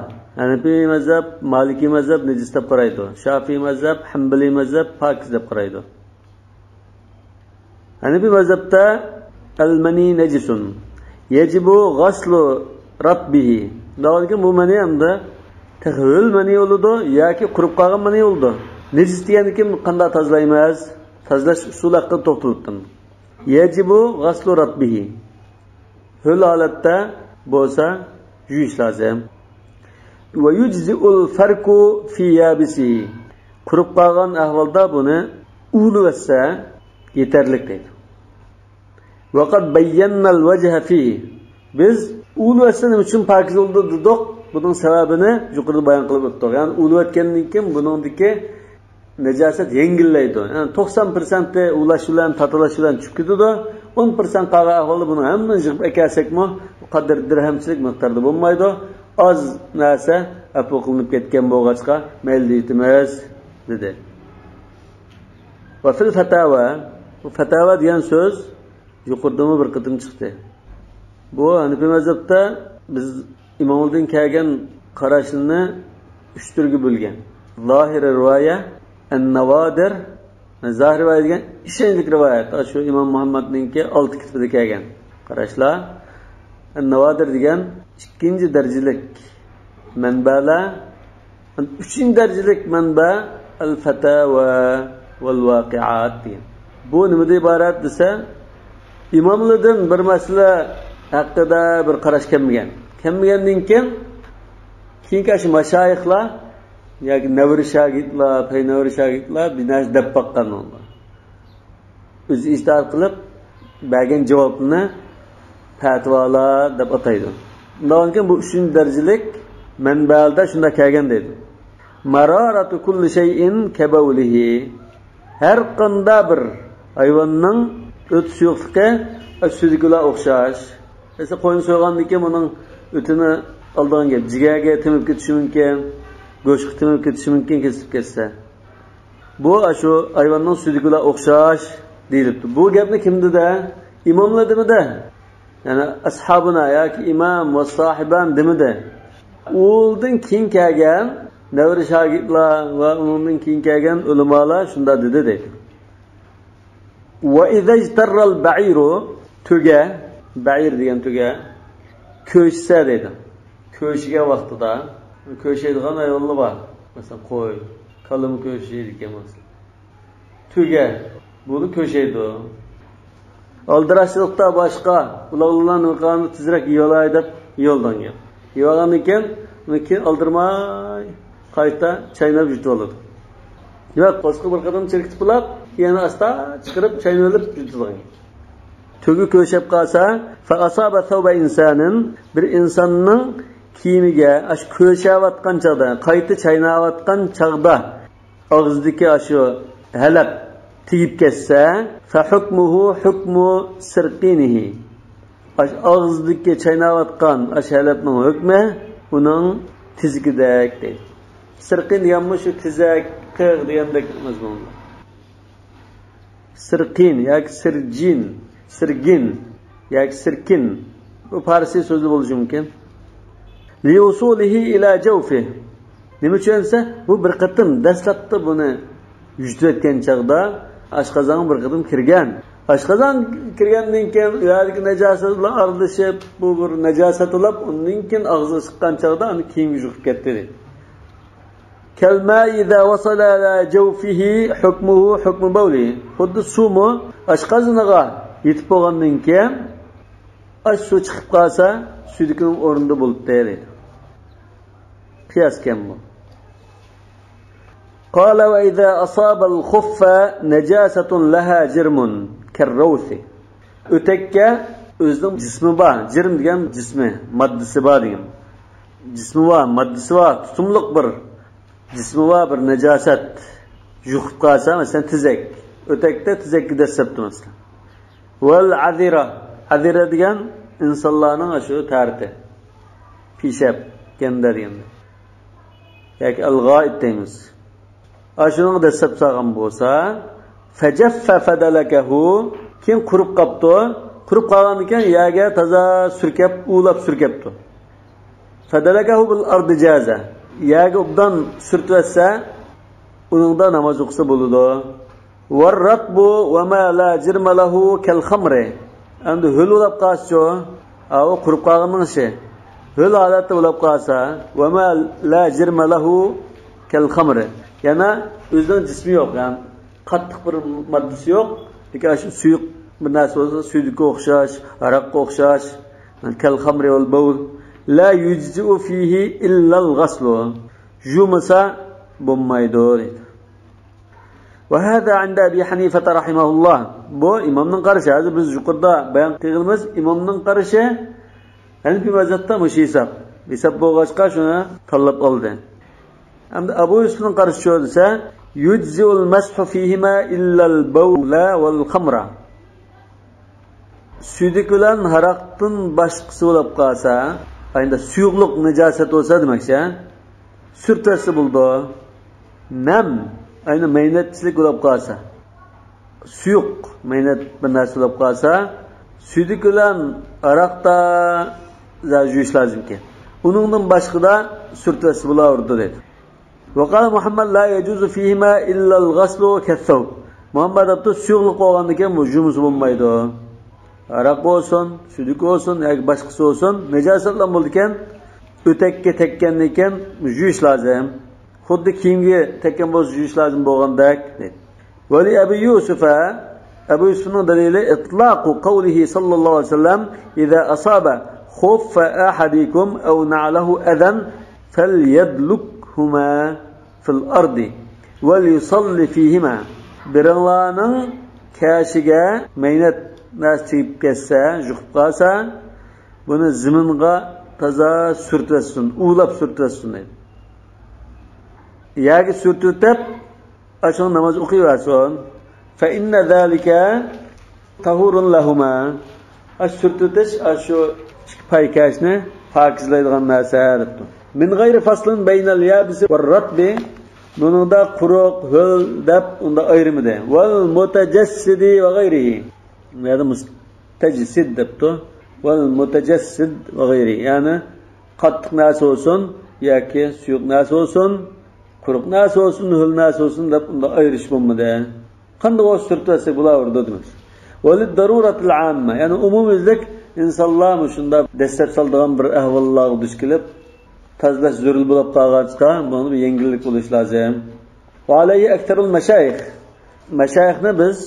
Hanifi mazhab, Maliki mazhab najis deb qaraydi. Shafiy mazhab, Hanbali mazhab pokiz deb qaraydi. Hanifi mazhabda al-mani najisun. Yajibu ghaslu rabbihi. Davomki bu mani hamda tahvil mani bo'ladi yoki qurib qolgan mani bo'ladi. Najis degani kim qanday tozalaymiz? Tozalash usuli haqida to'xtaldim. Yajibu ghaslu rabbihi. Hul holatda bo'lsa yuvish lozim. Va yujzi'ul farqu fi yabisi. Qurib qolgan ahvolda buni uvlasa yetarli deydi. وَقَدْ بَيَّنَّ الْوَجْهَ فِيهِ Biz ulvatsa nima uchun pokiz bo'ldi dedik. Buning sababini yuqorida bayon qilib o'tdik. Ya'ni ulvatgandan keyin buningdagi najosat yengillaydi. Ya'ni 90% ulash bilan tatalash bilan chiqib ketadi. 10% qolgan ahvolda buni hamma yig'ib ekarsekmi, qadar dirhamchilik miqdorda bo'lmaydi. Az narsa apu qilinib ketgan bo'lg'achqa mayli deymiz dedi. Va fil fatawa, bu fatawa degan so'z yuqoridami bir qitim chiqdi. Bu Hanifi mazhabda biz imomlardan kelgan qarashni 3 turga bo'lgan. Zahir rivoya, an-navadir, zahir rivoya degan ishonchli rivoyat. Shu Imom Muhammadningki 6 kitobida kelgan qarashlar. An-navadir degan ikkinchi darajalik manbalar, 3-chi darajalik manba al-fatawa val waqi'at degan. Bu nimadan iborat desa, imomlardan bir masala haqida bir qarash kelmagandan keyin keyingi mashayixlar yoki navri shogirdlar, paynavri shogirdlar binas deb baqqan onlar. O'zi ijtihod qilib bergan javobni fatvolar deb ataydi. Undan keyin bu 3 darajalik manbalarda shunda kelgan deydi. Mararatu kulli shay'in kabawlihi. Har qanday bir hayvonning o't suyuqligi suyuqlar o'xshash. Mesela qo'yin so'ygandan keyin uning o'tini oldigan gap jigarga temib ketishi mumkin, go'shtga temib ketishi mumkin kesib ketsa. Bu shu hayvonning suyuqlar o'xshash deyilibdi. Bu gapni kimda? Imomlardimida? Ya'ni ashabuna yoki imom va sohiban demida? O'ldan keyin kelgan davri shogirdlar va undan keyin kelgan ulamolar shunda dedi deydi. Va idza ijtarra al-ba'iru tuga, ba'ir degan tuga ko'chsa deydi. Ko'chiga vaqtida ko'chaydigan ayollar bor. Masalan, qo'y, kalim ko'chaydi ekan masalan. Tuga buni ko'chaydi. Aldirashliqda boshqa ularning qoni tezroq yolay deb yo'ldan gap. Yo'g'an ekan, uni aldirmay qayta chaynab yutib oladi. Yo'q, boshqa bir qadam cherkitib qilib, yana asta chiqarib chaynab yutib oladi. Tugi ko'shab qolsa, fa asaba thawba insanin, bir insonning kiyimiga ash ko'shavotgan chaqda, qayta chaynayotgan chaqda og'izdagi shu halab tegib ketsa, fa hukmuhu hukmu sirqinihi. Ash og'izdagi chaynayotgan ash halabning hukmi uning tizgidek deydi. Sirqin deganmi shu tizak, qir degandek mazmunlar. Sirqin yoki sirjin, sirgin yoki sirkin bu farsi so'zi bo'lishi mumkin. Li usulihi ila jawfi. Nima uchunsa bu bir qatim dastlabda buni yutayotgan chaqda ashqazon bir qatim kirgan. Ashqazon kirgandan keyin ulardagi najosat bilan aralashib, bu bir najosat olib, undan keyin og'ziga chiqqan chaqda uni kiyim yuvib ketdi deydi. Kalma idza wasala ila jawfihi hukmuhu hukmu bawli. Xuddi sumu ashqazoniga yetib bo'lgandan keyin ash suv chiqib qolsa, suydikining o'rnida bo'lib deydi. Qiyas kam bu. Qala va idza asaba al-khuffa najasatun laha jirmun karrawsi. O'takka o'zining jismi bor, jirm degan jismi, moddasi bor degan. Jismi bor, moddasi bor, tutumliq bir jismi bor bir najosat yuqib qolsa, masalan tizak. O'takda tizakka dasabdi masalan. Val azira. Azira degan insonlarning shu tarti. Pishab gandar endi. Yoki al-g'oid deymiz. Ashuning dasab solgan bo'lsa, fajaffa fadalakahu, keyin qurib qopdi. Qurib qolgandan keyin yaga toza surkab, ulab surkabdi. Fadalakahu bil ardi jaza. Yaga obdan surtvatsa, uningda namoz o'qisa bo'ladi. Warratbu wa ma la jirma lahu kal khamri. Endi hul ulab qolsa, o qurib qolganning ishi. Hul holatda ulab qolsa, wa ma la jirma lahu kal khamri. Yana o'zining jismi yo'q, ya'ni qattiq bir moddasi yo'q, lekin shu suyuq bir narsa bo'lsa, suyuqqa o'xshash, aroqqa o'xshash, kal khamri wal bawl la yujzi'u fihi illa al-ghasl. Jumasa bo'lmaydi. وهذا عند أبي حنيفة رحمه الله. Bu imamның qarışı. Hazır biz yuqorida bayon qilganimiz imamның qarışı. Hanifi mazhabda mushi hesab bo'lg'achqa shuni tanlab oldi. Hamda Abu Yusufning qarışı shu desa, yujzi'ul mashu fihima illa al-bawla wal khamra. Sudik bilan haraqdan boshqasi bo'lib qolsa, endi suyuqlik najosat bo'lsa demakchi. Sürtesi buldu. Nem, aynı meynetçilik olup kalsa. Suyuk, meynet bir narsa olup kalsa, südük olan arakta juyuş lazım ki. Onundan başka da sürtesi bulavurdu dedi. Vakala Muhammed la yecuzu fihima illal gaslu kethov. Muhammed abdü suyukluk olanlıken bu cumusu bulmaydı. Arak olsun, südük olsun, başkası olsun, necasatla bulduken, ötekke tekkenliken juyuş lazım. Xuddi kiyimga tekkan bo'lsa yuyish lozim bo'lgandek dedi. Vali Abu Yusuf'a Abu Yusufning dalili itlaqu qawlihi sallallohu alayhi vasallam idza asaba khuffa ahadikum aw na'lahu adan falyadlukhuma fil ardi wal yusalli fihima. Birinlarning kashiga maynat nasib ketsa, juqib qolsa, buni ziminga toza surtvasin, ulab surtvasin dedi. Yagi sürtütüp aşın namaz okuyuversin. Fe inne zâlike tahurun lahuma. Aş sürtütüş aşu paykaşını pakizlaydigan narsa depti. Min gayri faslın beynel yabisi ve ratbi. Bunun da kuruq, höl dep unda ayrımı de. Vel mutecessidi ve gayrihi. Ya da mutecessid depti. Vel mutecessid ve gayrihi. Yani kattık narsa olsun, yaki suyuk narsa olsun, quruq narsa olsun, hul narsa olsun deb unda ayirish bo'lmadi. Qanday o'z surtasi bo'laverdi demak. Valid daruratul amma, ya'ni umumiylik insonlar shunda dastlab soldigan bir ahvollarga duch kelib, tazlash zarur bo'lib qolgancha, buni bir yengillik bo'lish lozim. Va alayhi aktarul mashayix. Mashayikhni biz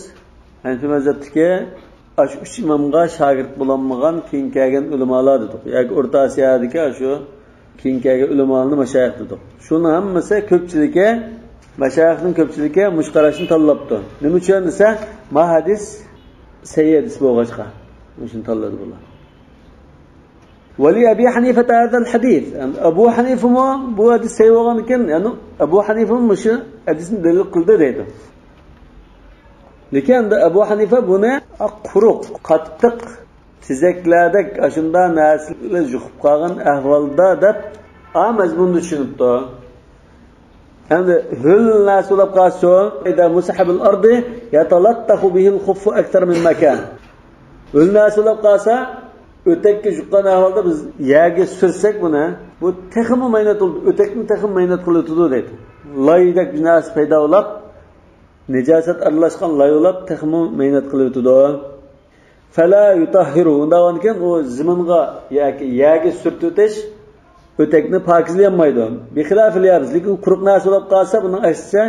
Hanifi mazhabdagi ash 3 imomga shogird bo'lmagan keyin kelgan ulamolar dedik. Yoki O'rta Osiyodagi shu keyingi ulamolarni mashayix dedik. Shuni hammasi ko'pchiligi mashayixning ko'pchiligi mushqarashni tanlabdi. Nima uchun desa, ma hadis sayyidis bo'lg'achqa. Shuni tanladi bular. Vali Abi Hanifa hada al-hadith. Abu Hanifa bu hadis sayyi bo'lgan ekan, ya'ni Abu Hanifa mushi hadisni dalil qildi deydi. Lekin Abu Hanifa buni quruq, qattiq tizeklardek aşında nasli juqib qolgan ahvolda deb mazmunni tushunibdi. Endi hul nas bo'lib qolsa, ida musahabil ardi yatalattahu bihi al-khuffu akthar min makan. Hul nas bo'lib qolsa, o'takka juqqan ahvolda biz yerga sursak buni, bu texmi maynat bo'ldi, o'takni texmi maynat qilib turdi deydi. Laydak nas paydo bo'lib, najosat aralashgan laylab texmi maynat qilib turdi. Fala yutahhiru. Undan keyin o ziminga yagi sürtütish o'takni pokizlayolmaydi. Bixilafil yabis, lekin quruq narsa bo'lib qolsa, buning aksicha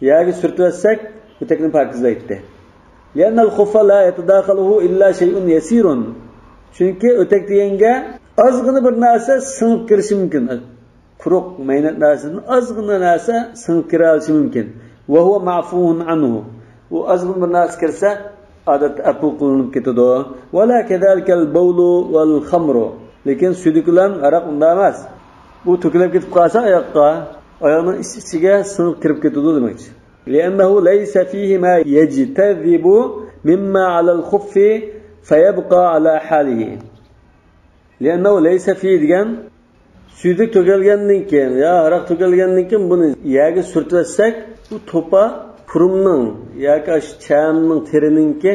yagi sürtvatsak o'takni pokizlaydi. Li'annal khuffa la yatadakhaluhu illa shay'un yasirun. Chunki o'tak deganga ozgina bir narsa singib kirishi mumkin. Quruq maynat narsadan ozgina narsa singib kirishi mumkin. Va huwa ma'fuun anhu. U ozgina bir narsa kirsa adat apu qilinib ketadi. Wala kadalkal bawlu wal khamru. Lekin sudik bilan araq unda emas. Bu to'kilib ketib qolsa oyoqning ichiga singib kirib ketadi demakchi. Li'annahu laysa fihi ma yajtadhibu mimma 'ala al-khuffi fayabqa 'ala halihi. Li'annahu laysa fihi degan sudik to'kilgandan keyin yo araq to'kilgandan keyin buni yerga surtvatsak, bu to'pa kurumning yoki chamning terininki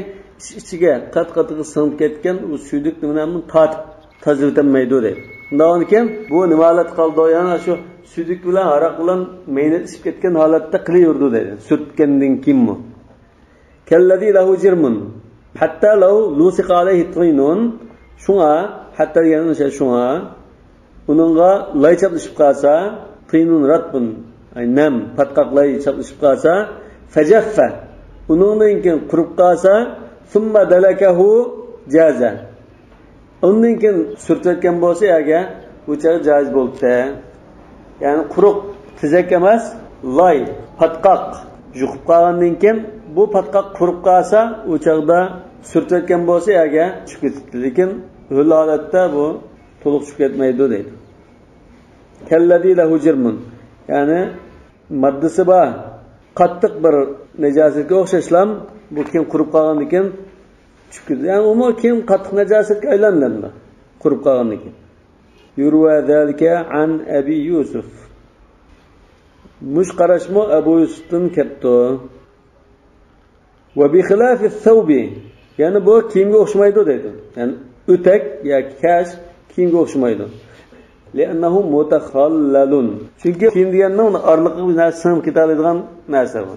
ichiga qat-qatiga singib ketgan u suydik nimani tortib tozalamaydi deydi. Undan keyin bu nimalar qoldi, yana shu suydik bilan aroq bilan maynat ishib ketgan holatda qilaverdi deydi. Surtgandan keyinmi? Kallazi lahu jirmun hatta law lusiqa alayhi tinun. Shunga hatta yana shunga uningga lay chaplashib qolsa, tinun ratbun nam patqaqlay chaplashib qolsa, fajaffa uningdan keyin qurib qolsa, summa dalakahu jaza. Undan keyin surtayotgan bo'lsa, agar bu chaq joiz bo'ldi. Ya'ni quruq tizak emas, lay, patqaq yuqib qolgandan keyin bu patqoq qurib qolsa, u chaqda surtayotgan bo'lsa, yerga tushib ketibdi. Lekin o'l holatda bu to'liq tushib ketmaydi deydi. Kalladi lahu jirmun. Ya'ni maddasi bor, qattiq bir najosatga o'xshashlam, bu keyin qurib qolgandan keyin tushib ketdi. Ya'ni u keyin qattiq najosatga aylanadi, qurib qolgandan keyin. Yurwa zalika an Abi Yusuf. Mush qarashmo Abu Yusufdan ketdi. Va bi xilafi thawbi. Ya'ni bu kiyimga o'xshamaydi deydi. Ya'ni o'tak yoki kash kiyimga o'xshamaydi. Li'annahu mutakhallalun. Chunki kiyim deganning uni orliqi narsa sinib ketadigan narsa bu.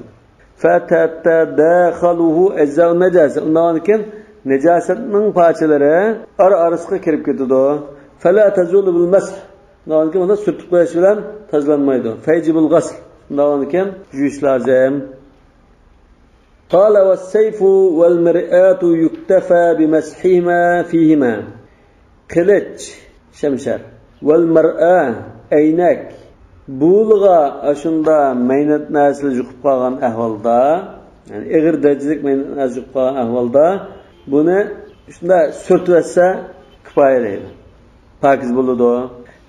Fatatadakhaluhu ajza'u najasa. Undan keyin najosatning parchalari orasiga kirib ketadi. Fala tazulu bil mash. Undan keyin uni surtib qo'yish bilan tozlanmaydi. Fayjibul ghasl. Undan keyin yuvish lozim. قال والسيف والمرآة يكتفى بمسحهما فيهما قلج شمشر والمرآة أينك بولغا أشندا مينت ناسل جقب قاغان أهوالدا يعني إغر درجلك مينت ناسل جقب قاغان أهوالدا بنا شندا سرتوسا كفاية ليلة پاكز بولدو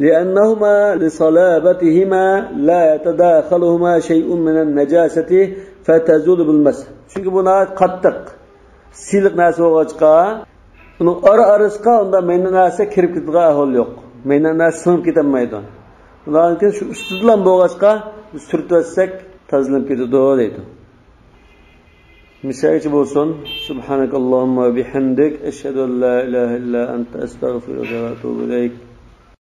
لأنهما لصلابتهما لا يتداخلهما شيء من النجاسة فتزول بالمسح. Çünkü buna qattiq, siliq narsa bo'lg'achqa, uni arasiga unda menda narsa kirib ketadigan ahvol yo'q. Menda narsa sinib ketmaydi. Undan keyin shu ustidan bo'lg'achqa surtsak tozlanib ketadi deydi. Misalicha bo'lsin. Subhanakallohumma bihamdik ashhadu an la ilaha illa anta astaghfiruka va atubu ilayk.